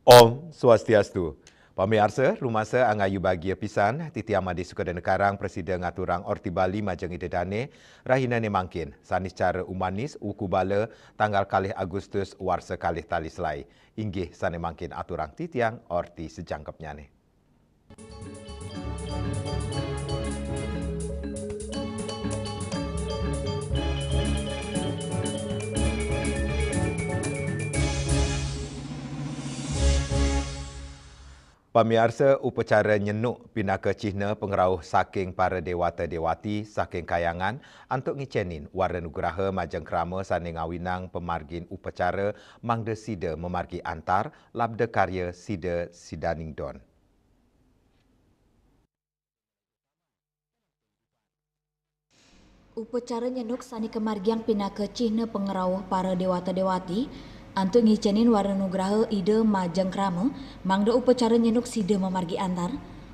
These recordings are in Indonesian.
Om Swastiastu. Pemirsa, rumasa angayu bahagia pisan, Titi Amadi Sukadana Karang, Presiden Ngaturang Orti Bali Majeng Idedane, Rahina Nemangkin, sanis cara umanis, ukubala, tanggal kalih Agustus, warsa kalih tali selai. Inggih sanemangkin aturang titiang Orti sejangkapnya ni. Pemirsa, upacara nyenuk pinaka cihna pengerauh saking para dewata-dewati saking kayangan untuk ngicenin warna nugraha majeng krama saning awinang pemargin upacara mangda sida memargi antar labda karya sida sidaning don. Upacara nyenuk sani kemargiang pinaka cihna pengerauh para dewata-dewati untuk ngicenin warna nugraha ide majeng krama, mangda upacara nyenuk sida memargi antar.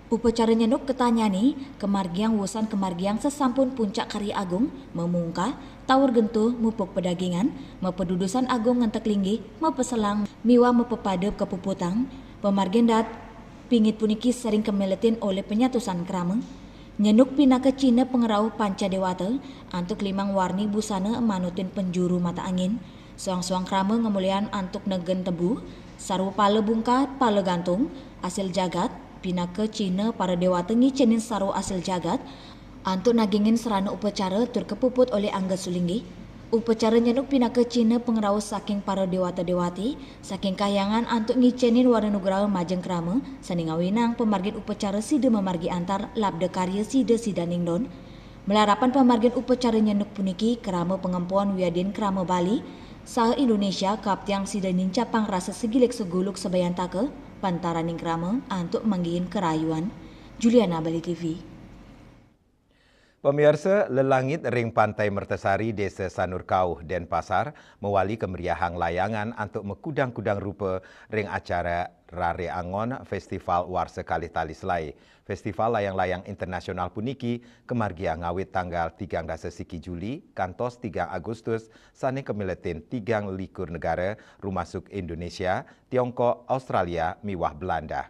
Upacara nyenuk ketanyani, kemargiang wusan kemargiang sesampun puncak karya agung, memungka, tawur gentuh, mupuk pedagingan, mepedudusan agung ngentek linggih, mepeselang, miwa mepepadep kepuputang, pemargian dat, pingit puniki sering kemeletin oleh penyatusan krama. Nyenuk pinaka Cina pengerauh panca dewata, antuk limang warni busana manutin penjuru mata angin, suang-suang krama ngemulian antuk negen tebu, sarwa pala bungkat, pala gantung, asil jagat, pinaka Cina para dewata ngicenin sarwa asil jagat, antuk nagingin serana upacara tur kepuput oleh angga sulinggi. Upacara nyenuk pinaka Cina pengerau saking para dewata-dewati, saking kayangan antuk ngicenin warna nugraha majeng krama, saning awinang pemargin upacara sida memargi antar labda karya sida sidaning don. Melarapan pemargin upacara nyenuk puniki krama pengempuan wiadin krama Bali, saha Indonesia kaptiang sida nincapang rasa segilek seguluk sebayantake pantaraning krama antuk manggihin kerayuan. Juliana, Bali TV. Pemirsa, lelangit ring Pantai Mertasari, Desa Sanurkau, Denpasar, mewali kemeriahan layangan untuk mekudang-kudang rupa ring acara Rare Angon Festival Warsa Kalih Tali Selai. Festival layang-layang internasional puniki kemargia ngawit tanggal 3 siki Juli, kantos 3 Agustus, sane kemiletin 3 likur negara, rumasuk Indonesia, Tiongkok, Australia, miwah Belanda.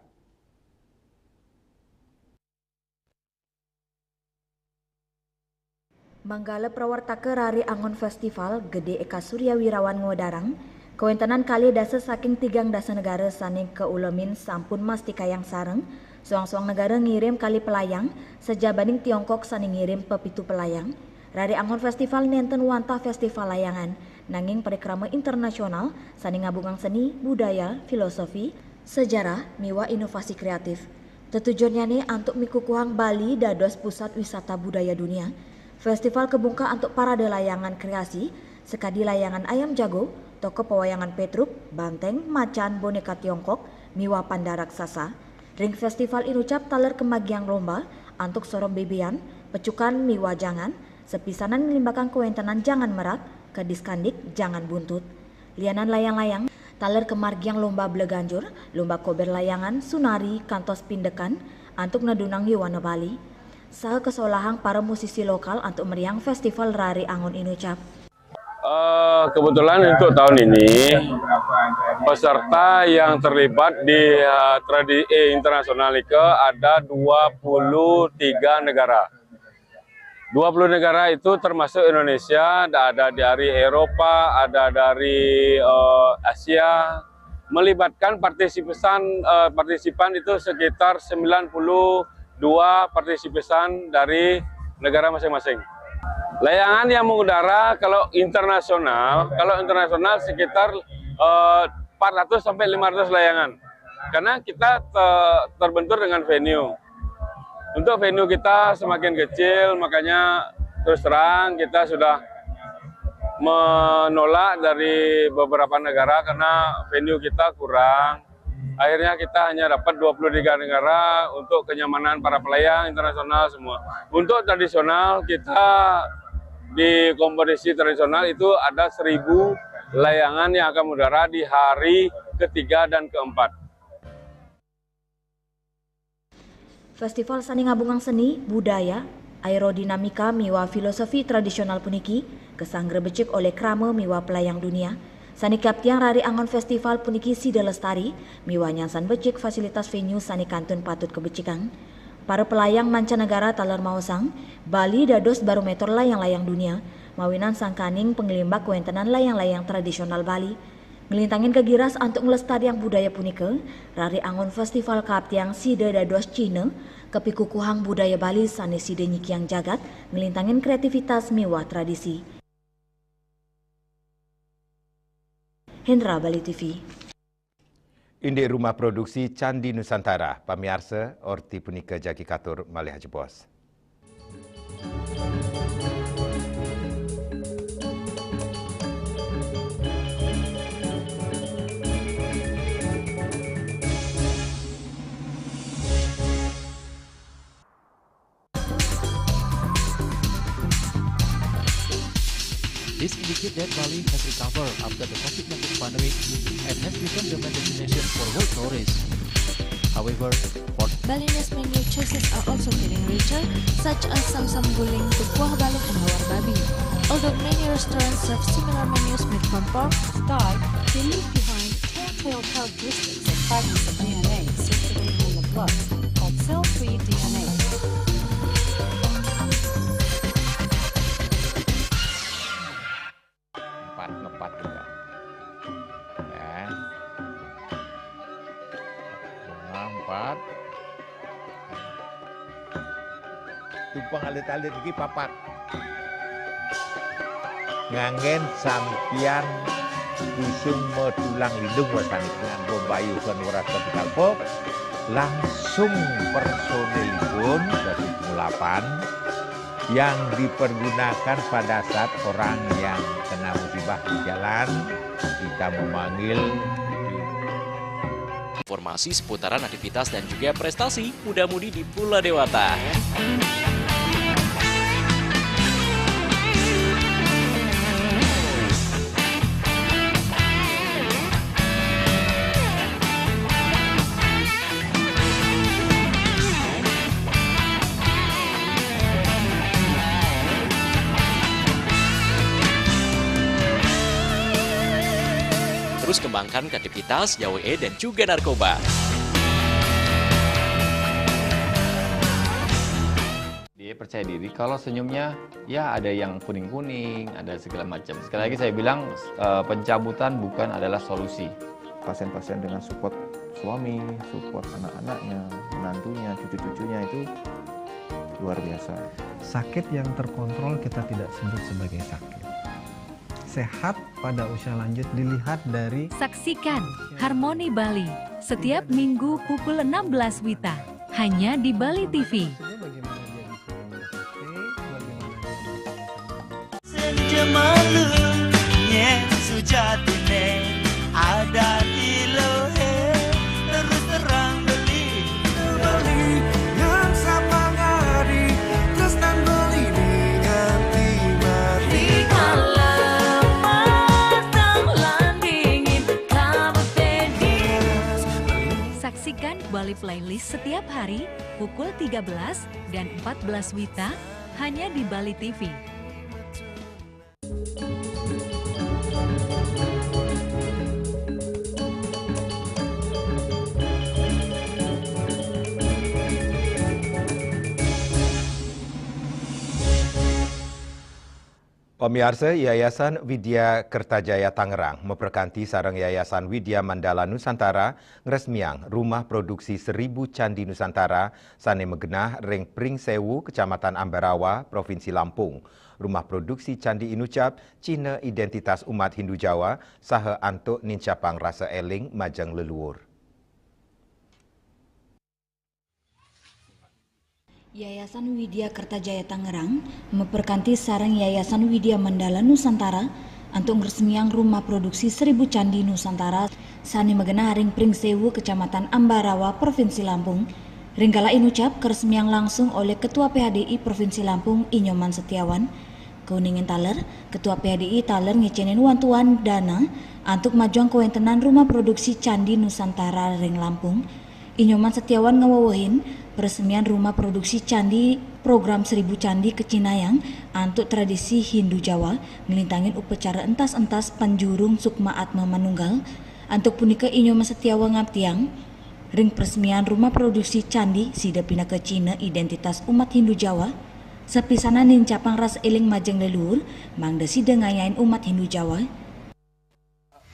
Manggala prawartaka Rari Angon Festival Gede Eka Surya Wirawan Ngodarang, kawentanan kali dasa saking 3 dasa negara saning keulemin sampun masti kayang sareng, suang-suang negara ngirim kali pelayang, sejabaning Tiongkok saning ngirim pepitu pelayang. Rari Angon Festival nenten wantah festival layangan, nanging parikrama internasional saning ngabungang seni, budaya, filosofi, sejarah, miwa inovasi kreatif. Tujuannya nih untuk mikukuhang Bali dados pusat wisata budaya dunia. Festival kebungka untuk parade layangan kreasi, sekadi layangan ayam jago, toko pewayangan Petruk, banteng, macan, boneka Tiongkok, miwa panda raksasa. Ring festival inucap taler kemagiang lomba, antuk sorong bebean, pecukan miwa jangan, sepisanan melimbakan kewentanan jangan merak, kediskandik jangan buntut. Lianan layang-layang, taler kemargiang lomba bleganjur, lomba kober layangan, sunari, kantos pindekan, antuk nadunang yuwana Bali. Saha kesolahang para musisi lokal untuk meriang Festival Rari Angon inucap. Kebetulan untuk tahun ini peserta yang terlibat di tradisi internasional itu ada 23 negara. 20 negara itu termasuk Indonesia, ada dari Eropa, ada dari Asia. Melibatkan partisipan itu sekitar 92 partisipan dari negara masing-masing. Layangan yang mengudara kalau internasional sekitar 400 sampai 500 layangan. karena kita terbentur dengan venue. Untuk venue kita semakin kecil, makanya terus terang kita sudah menolak dari beberapa negara karena venue kita kurang. Akhirnya kita hanya dapat 23 negara untuk kenyamanan para pelayang internasional semua. Untuk tradisional kita di kompetisi tradisional itu ada 1.000 layangan yang akan mengudara di hari ketiga dan keempat. Festival Sani Ngabungang Seni, Budaya, Aerodinamika miwa filosofi tradisional puniki kesanggre becik oleh krama miwa pelayang dunia. Sani Kaptiang Rari Angon Festival puniki Sida Lestari miwa nyansan becik fasilitas venue Sani Kantun patut kebecikan. Para pelayang mancanegara taler mausang, Bali dados barometer layang-layang dunia, mawinan sangkaning pengelimbak kuentenan layang-layang tradisional Bali. Ngelintangin kegiras untuk melestariang budaya punike, Rari Angon Festival Kaptiang Sida dados Cina, kepikukuhang budaya Bali sani Sida nyikiang jagat, ngelintangin kreativitas miwa tradisi. Hendra, Bali TV. Indek Rumah Produksi Candi Nusantara, pamiarsa orti punika jagi katur malih haji bos. This indicates that Bali has recovered after the COVID-19 pandemic and has become the main destination for world tourists. However, for Balinese menu choices are also getting richer, such as Samsam Guling, Kuah Balik, and Hawar Babi. Although many restaurants serve similar menus made from pork, Sky, they leave behind telltale characteristics of fragments of DNA circulating in the blood, called cell-free DNA. Ngepat juga ya. Bunga 4 tumpang alit-alit lagi papat ngangen sampian usung metulang lindung wasani nganggo bayu kan waratan kalpok langsung personelipun dari 8 yang dipergunakan pada saat orang yang kena musibah di jalan, kita memanggil. informasi seputaran aktivitas dan juga prestasi muda-mudi di Pulau Dewata. Terus kembangkan kreativitas, YWE, dan juga narkoba. Dia percaya diri kalau senyumnya ya ada yang kuning-kuning, ada segala macam. Sekali lagi saya bilang pencabutan bukan adalah solusi. Pasien-pasien dengan support suami, support anak-anaknya, menantunya, cucu-cucunya itu luar biasa. Sakit yang terkontrol kita tidak sebut sebagai sakit. Sehat pada usia lanjut dilihat dari... Saksikan Harmoni Bali setiap minggu pukul 16 WITA hanya di Bali TV. Senja malunya sejatinya ada di lohe terus terang beli yang sapa ngari terus dan beli nganti mati Kalau matang landingin kamu teddy. Saksikan Bali Playlist setiap hari pukul 13 dan 14 WITA hanya di Bali TV. Pemirsa, Yayasan Widya Kertajaya Tangerang memperkanti sarang Yayasan Widya Mandala Nusantara ngresmiang rumah produksi 1000 Candi Nusantara sane megenah ring Pring Sewu, Kecamatan Ambarawa, Provinsi Lampung. Rumah produksi Candi Inucap, Cina identitas umat Hindu Jawa, saha antuk nincapang rasa eling majang leluhur. Yayasan Widya Kertajaya Tangerang memperkanti sarang Yayasan Widya Mandala Nusantara untuk resmiang rumah produksi 1000 candi Nusantara sani megena ring Pringsewu Kecamatan Ambarawa Provinsi Lampung. Ringgala inucap keresmian langsung oleh Ketua PHDI Provinsi Lampung Inyoman Setiawan. Keuningin taler, Ketua PHDI taler ngecenin wantuan dana untuk majuan kewentenan rumah produksi candi Nusantara ring Lampung. Inyoman Setiawan ngewawahin peresmian rumah produksi candi program 1000 candi Kecinayang untuk tradisi Hindu Jawa ngelintangin upacara entas-entas Panjurung Sukma Atma Manunggal untuk punika Inyoman Setiawan ngaptiang ring peresmian rumah produksi candi sida pina ke Cina identitas umat Hindu Jawa sepisana nin capang ras eling majeng leluhur mangda sida ngayain umat Hindu Jawa.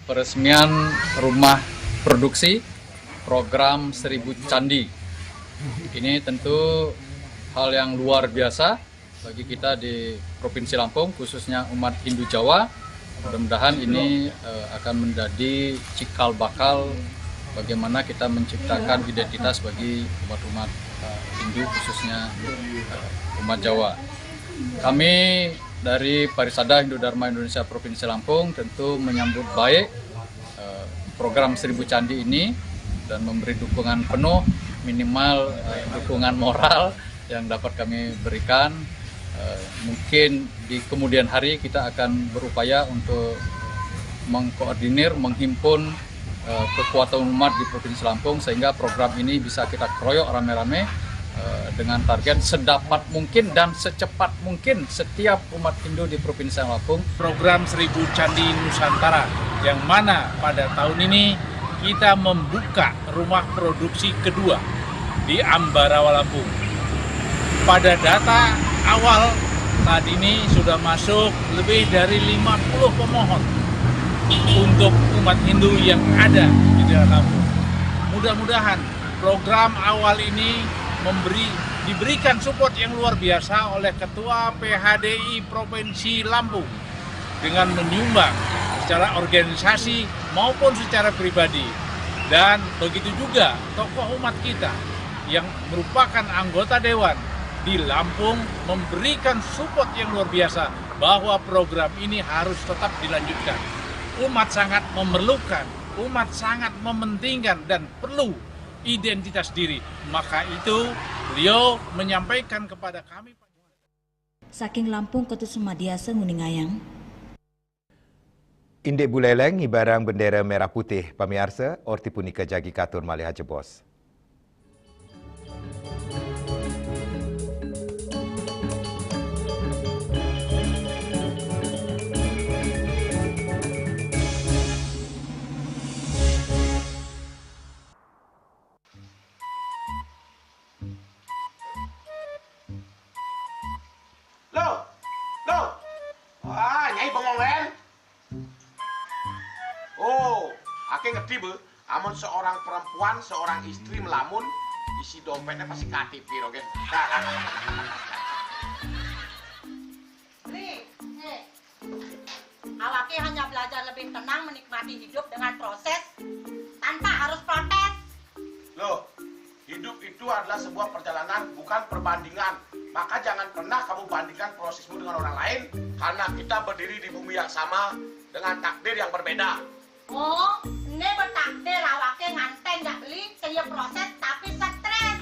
Peresmian rumah produksi program 1000 candi. Ini tentu hal yang luar biasa bagi kita di Provinsi Lampung, khususnya umat Hindu Jawa. Mudah-mudahan ini akan menjadi cikal bakal bagaimana kita menciptakan identitas bagi umat-umat Hindu, khususnya umat Jawa. Kami dari Parisada Hindu Dharma Indonesia Provinsi Lampung tentu menyambut baik program 1000 candi ini dan memberi dukungan penuh, minimal dukungan moral yang dapat kami berikan. Mungkin di kemudian hari kita akan berupaya untuk mengkoordinir, menghimpun kekuatan umat di Provinsi Lampung sehingga program ini bisa kita keroyok rame-rame dengan target sedapat mungkin dan secepat mungkin setiap umat Hindu di Provinsi Lampung. Program 1000 Candi Nusantara yang mana pada tahun ini kita membuka rumah produksi kedua di Ambarawa Lampung. Pada data awal saat ini sudah masuk lebih dari 50 pemohon untuk umat Hindu yang ada di daerah Lampung. Mudah-mudahan program awal ini diberikan support yang luar biasa oleh Ketua PHDI Provinsi Lampung dengan menyumbang secara organisasi maupun secara pribadi. Dan begitu juga tokoh umat kita yang merupakan anggota dewan di Lampung memberikan support yang luar biasa bahwa program ini harus tetap dilanjutkan. Umat sangat memerlukan, umat sangat mementingkan dan perlu identitas diri. Maka itu beliau menyampaikan kepada kami. Saking Lampung Ketus Sumadiasa Nguningayang. Indek buleleng ibarang bendera merah putih pamiarsa orti punika jagi katur malih jebos. Nyai bengong len. Oh, ake ngerti be, amun seorang perempuan, seorang istri melamun, isi dompetnya pasti KTP rogen. Awake hanya belajar lebih tenang menikmati hidup dengan proses tanpa harus protes. Loh, hidup itu adalah sebuah perjalanan, bukan perbandingan. Maka jangan pernah kamu bandingkan prosesmu dengan orang lain, karena kita berdiri di bumi yang sama dengan takdir yang berbeda. Oh, ini bertakdir awake nganten gak beli, saya proses tapi stres.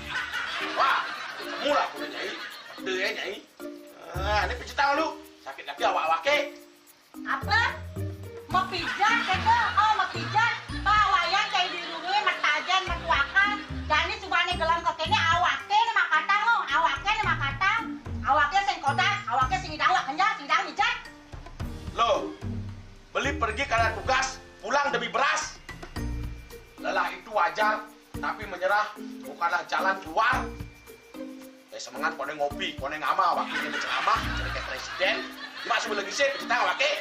Wah, semula punya Nyai. Deh Nyai. Ini pijit tangan lu. Sakit lagi awak-awake. Apa? Mau pijat keke? Oh, mau pijat. Bawayan kayak dirungi, matajan, matuakan. Dan ini subane gelam kekene awake ini makatang lo. Awake ini makatang. Awake sing kodak, awake sing idang wak kenja, sing idang mijat. Loh, beli pergi karena tugas, pulang demi beras. Lelah itu wajar, tapi menyerah bukanlah jalan keluar. Semangat kone ngopi, kone ngama, wakilnya berceramah, jadi presiden. Masih belum sih, kita ngawake.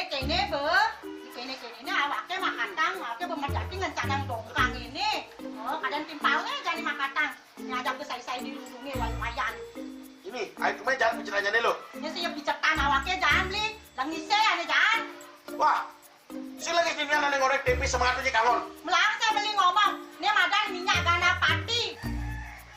Kene be, kene awake makatang, awake bemerjati ngencadang dongkang ini. Oh, kadang timpalnya jadi makatang. Nyadap besai-sai dirundungi wayan. Ini, ayo kemana jalan bicaranya nih lo? Ini siap bicetan awake jangan beli. Langise ane Jan. Wah, si lagi gini ane ngorek tempe semangatnya kalon. Melang saya beli ngomong, ini madan minyak gana pati.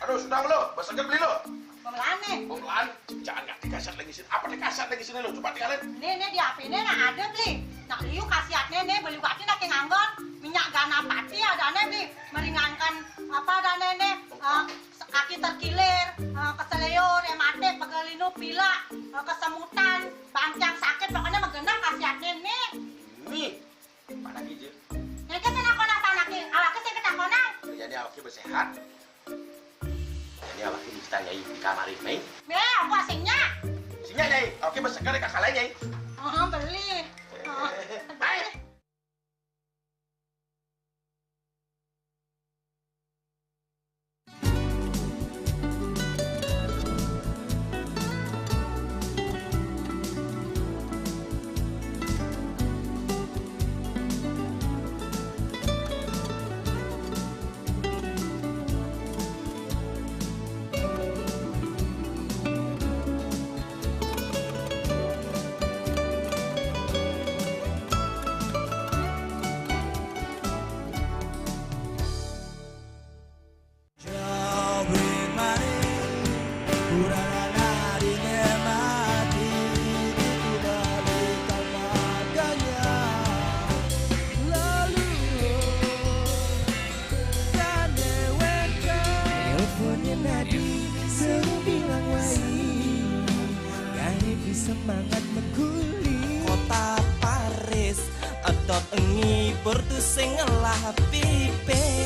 Aduh, sudah lo, besok beli lo. Pemelan nih. Pemelan, jangan nggak dikasat lagi sini. Apa dikasat lagi sini lo? Coba tinggalin. Nih di HP ini nah ada beli. Nak liu kasiatnya nih beli waktu nak nganggon minyak gana pati ada nih beli meringankan apa ada nih kaki terkilir, keseleyor, emate, pegelinu, pila, kesemutan, bangcang sakit pokoknya menggenang kasiatnya nih. Nih, mana gijil? Yang kesana konang panaki, awaknya saya ketakonang. Jadi awaknya bersehat. Jadi awaknya kita nyai di kamar ini. Aku asingnya. Asingnya nyai, awaknya bersegar di kakak lain nyai. Beli. Baik. Semangat meguli kota Paris edot ngibur tu sing ngelah pipes.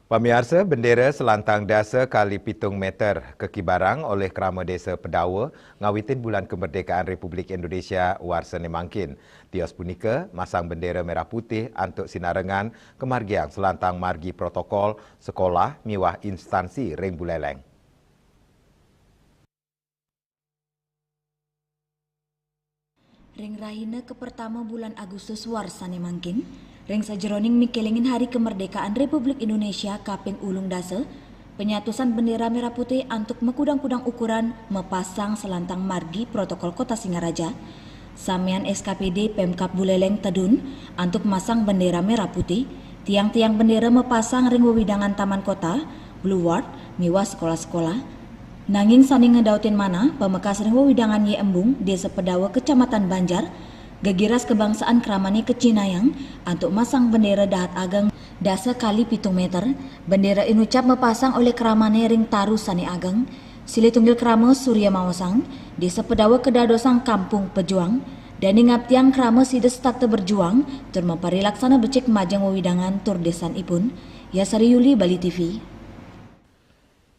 Pemirsa, bendera selantang dasa kali 7 meter kekibarang oleh Krama Desa Pedawa ngawitin bulan kemerdekaan Republik Indonesia warsa nemangkin. Tios punika masang bendera merah putih untuk sinarengan kemargiang selantang margi protokol sekolah miwah instansi ring Buleleng. Ring rahina ke pertama bulan Agustus warsa nemangkin. Ring sajeroning mikelingin Hari Kemerdekaan Republik Indonesia kaping ulung dasa, penyatusan bendera merah putih untuk mekudang-kudang ukuran mepasang selantang margi protokol Kota Singaraja, Samian SKPD Pemkap Buleleng Tedun untuk masang bendera merah putih, tiang-tiang bendera mepasang ring wewidangan Taman Kota, Blue Ward, miwa sekolah-sekolah. Nanging saning ngedautin mana, pemekas ring wewidangan Ye Embung, Desa Pedawa, Kecamatan Banjar, gegiras kebangsaan Kramani Kecinayang untuk masang bendera dahat ageng dasa kali 7 meter. Bendera inucap mepasang oleh Kramani ring taru sani ageng. Sili tunggil Krama Surya Mawasang, Desa Pedawa Kedadosang Kampung Pejuang, dan ngaptiang Krama Sides Takte Berjuang, tur memparilaksana becek majang wewidangan tur desan ipun. Yasari Yuli, Bali TV.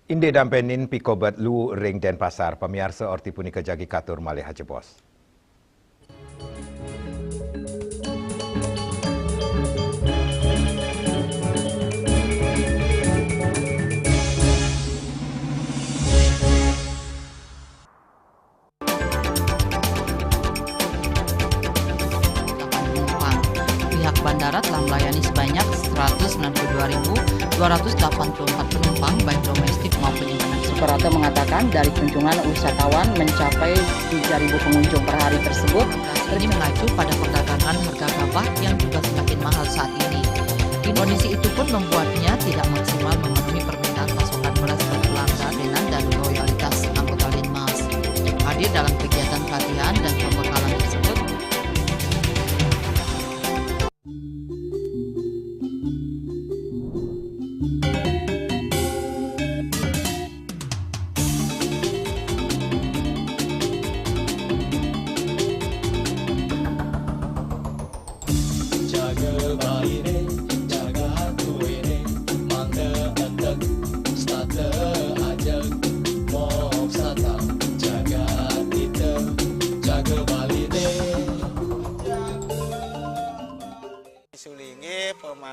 Inde dampenin pikobat lu ring Denpasar, pemirsa orti punika jagi katur malih hajebos. Bandara telah melayani sebanyak 192.284 penumpang baik domestik maupun internasional. Suprapto mengatakan dari kunjungan wisatawan mencapai 3.000 pengunjung per hari tersebut. Ini mengacu pada perdagangan harga gabah yang juga semakin mahal saat ini. Kondisi itu pun membuatnya tidak maksimal memenuhi permintaan pasokan beras ke pelanggan dan loyalitas anggota Linmas. Hadir dalam kegiatan pelatihan dan pembekalan tersebut,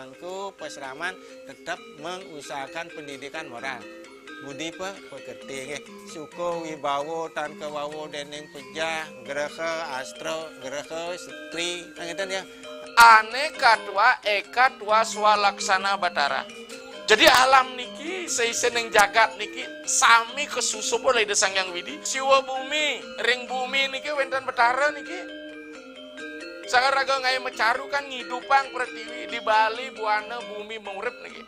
pemangku peseraman tetap mengusahakan pendidikan moral. Budi pekerti suko wibawo tan kewawo deneng pejah gereha astro gereha setri ngeten ya. Aneka tua eka tua swalaksana batara. Jadi alam niki seisen yang jagat niki sami kesusup oleh desang yang widi. Siwa bumi, ring bumi niki wenten batara niki. Sagaraga ngai mecaru kan ngidupang pertiwi di Bali buana bumi mengurip niki.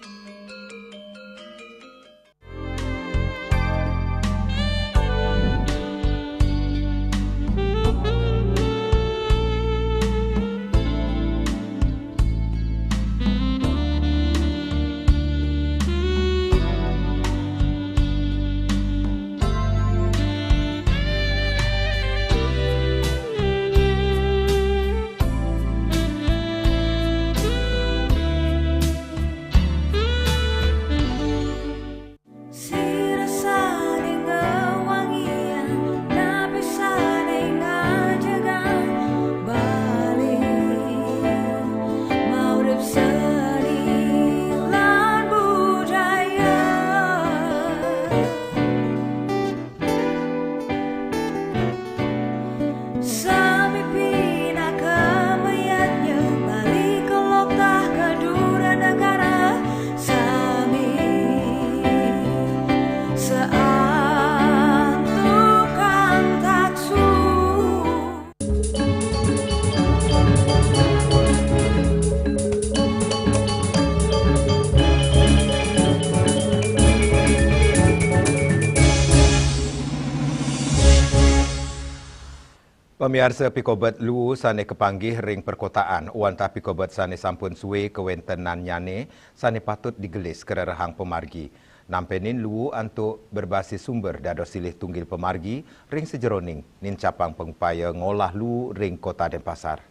Pemirsa Pikobet Lu sane kepanggih ring perkotaan, wanta Pikobet sane sampun suwe kewentenan nyane sane patut digelis kererahang pemargi. Nampenin Lu untuk berbasis sumber dados silih tunggil pemargi ring sejeroning nin capang pengupaya ngolah Lu ring Kota Denpasar.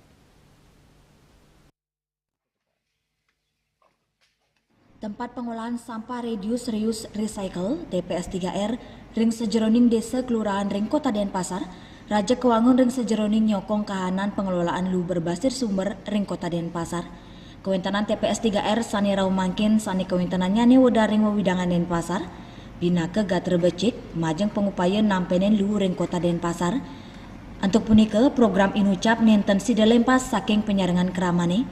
Tempat pengolahan sampah Reduce Reuse Recycle TPS 3R ring sejeroning desa kelurahan ring Kota Denpasar Raja Kewangun ring sejeroning nyokong kahanan pengelolaan lu berbasis sumber ring Kota Denpasar. Kewentanan TPS 3R sani rau mangkin sani kewentanannya ni wada ring wewidangan Denpasar. Bina ke gatre becik majeng pengupaya nampenen lu ring Kota Denpasar. Untuk punika program inucap nenten sida lempas saking penyarengan keramane.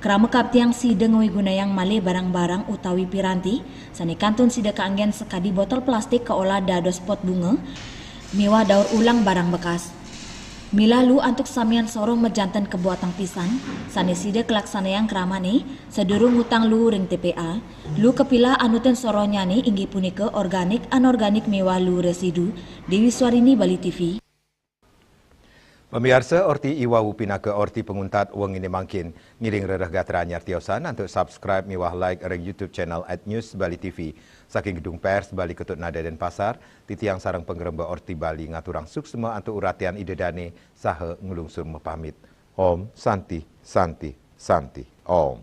Kerama kaptiang sida ngewiguna male barang-barang utawi piranti. Sani kantun sida kaanggen sekadi botol plastik keolah dados pot bunga. Miwah daur ulang barang bekas. Mila lu untuk samian sorong mejantan kebuatan pisan, sani sida kelaksana yang keramane, sedurung hutang lu ring TPA, lu kepilah anuten soronya ni inggi punika organik anorganik miwah lu residu, Dewi Swarini Bali TV. Pemirsa, orti iwawu pinaka orti penguntat wang ini mangkin. Ngiring rerah gatra anyar tiosan untuk subscribe miwah like ring YouTube channel @News Bali TV. Saking gedung pers Bali Ketut Nada Denpasar, titiang sarang penggeremba orti Bali ngaturang suksema untuk uratian idedane saha ngulungsur mepamit. Om Santi, Santi, Santi, Om.